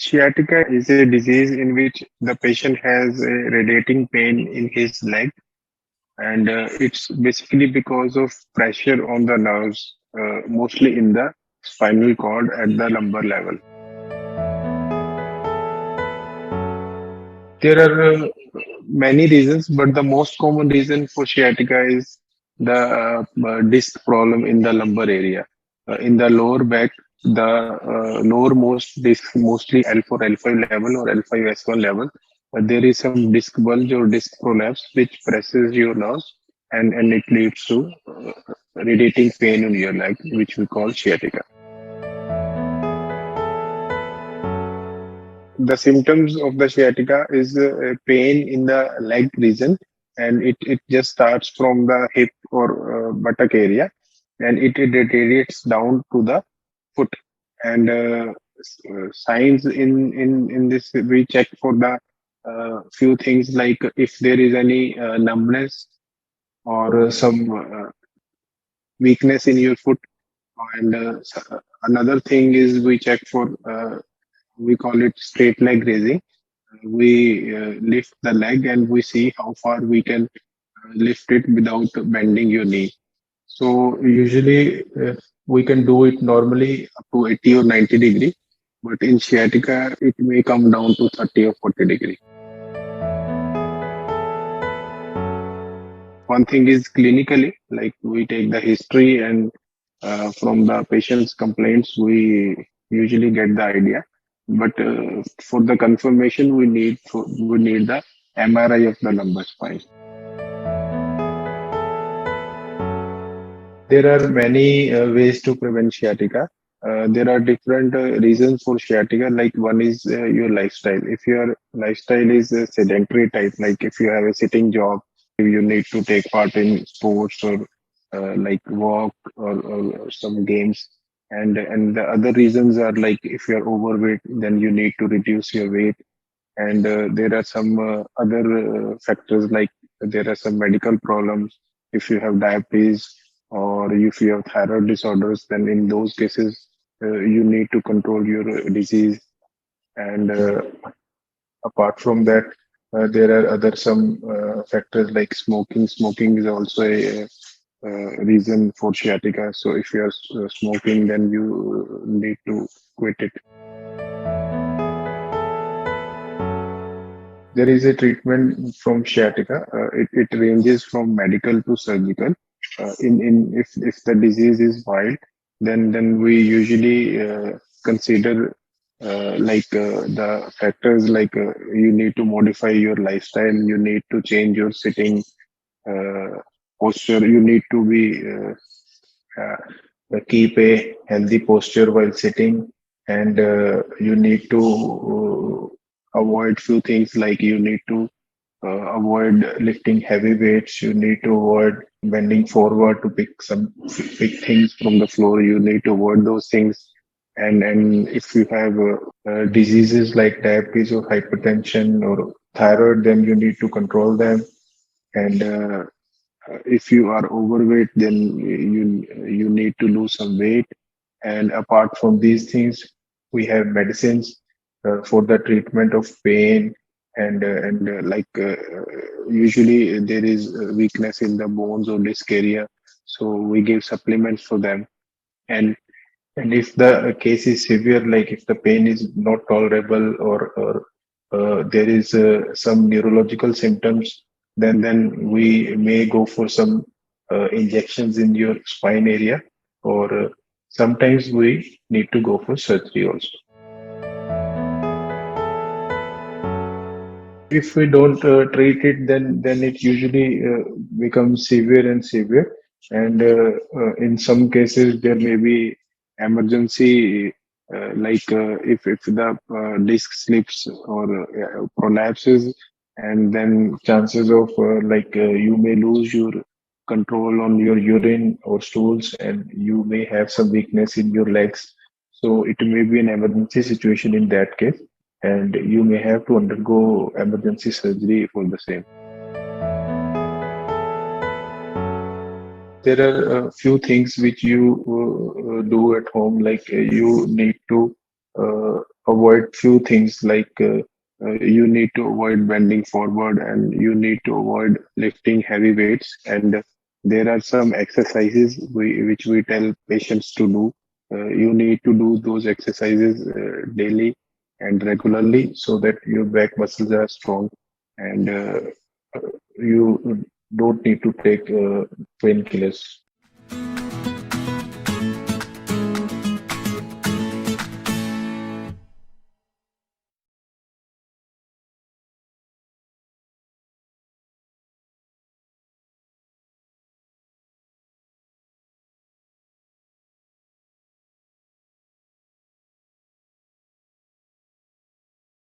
Sciatica is a disease in which the patient has a radiating pain in his leg, and it's basically because of pressure on the nerves, mostly in the spinal cord at the lumbar level. There are many reasons, but the most common reason for sciatica is the disc problem in the lumbar area. In the lower back, the lowermost disc, mostly L4, L5 level or L5, S1 level, there is some disc bulge or disc prolapse which presses your nerves and it leads to radiating pain in your leg, which we call sciatica. The symptoms of the sciatica is pain in the leg region, and it just starts from the hip or buttock area, and it radiates down to the foot. And signs in this, we check for the few things like if there is any numbness or some weakness in your foot. And another thing is we check for we call it straight leg raising. We lift the leg and we see how far we can lift it without bending your knee. So usually we can do it normally up to 80 or 90 degree, but in sciatica it may come down to 30 or 40 degree. One thing is clinically, like we take the history and from the patient's complaints, we usually get the idea. But for the confirmation, we need the MRI of the lumbar spine. There are many ways to prevent sciatica. There are different reasons for sciatica. Like one is your lifestyle. If your lifestyle is a sedentary type, like if you have a sitting job, you need to take part in sports or like walk or some games. And the other reasons are like if you're overweight, then you need to reduce your weight. And there are some other factors like there are some medical problems. If you have diabetes or if you have thyroid disorders, then in those cases you need to control your disease. And apart from that, there are other some factors like smoking. Smoking is also a reason for sciatica. So if you are smoking, then you need to quit it. There is a treatment from sciatica. It ranges from medical to surgical. In if the disease is mild, then we usually consider the factors like you need to modify your lifestyle, you need to change your sitting uh, posture, you need to be keep a healthy posture while sitting, and you need to avoid few things like you need to avoid lifting heavy weights. You need to avoid bending forward to pick some big things from the floor. You need to avoid those things. And if you have diseases like diabetes or hypertension or thyroid, then you need to control them. And if you are overweight, then you need to lose some weight. And apart from these things, we have medicines for the treatment of pain and usually there is weakness in the bones or disc area, so we give supplements for them. And and if the case is severe, like if the pain is not tolerable or there is some neurological symptoms, then we may go for some injections in your spine area, or sometimes we need to go for surgery also. If we don't treat it, then it usually becomes severe and severe. And in some cases, there may be emergency, if the disc slips or prolapses, and then chances of you may lose your control on your urine or stools, and you may have some weakness in your legs. So it may be an emergency situation in that case, and you may have to undergo emergency surgery for the same. There are a few things which you do at home, like you need to avoid few things like you need to avoid bending forward, and you need to avoid lifting heavy weights. And there are some exercises which we tell patients to do. You need to do those exercises daily and regularly so that your back muscles are strong, and you don't need to take painkillers.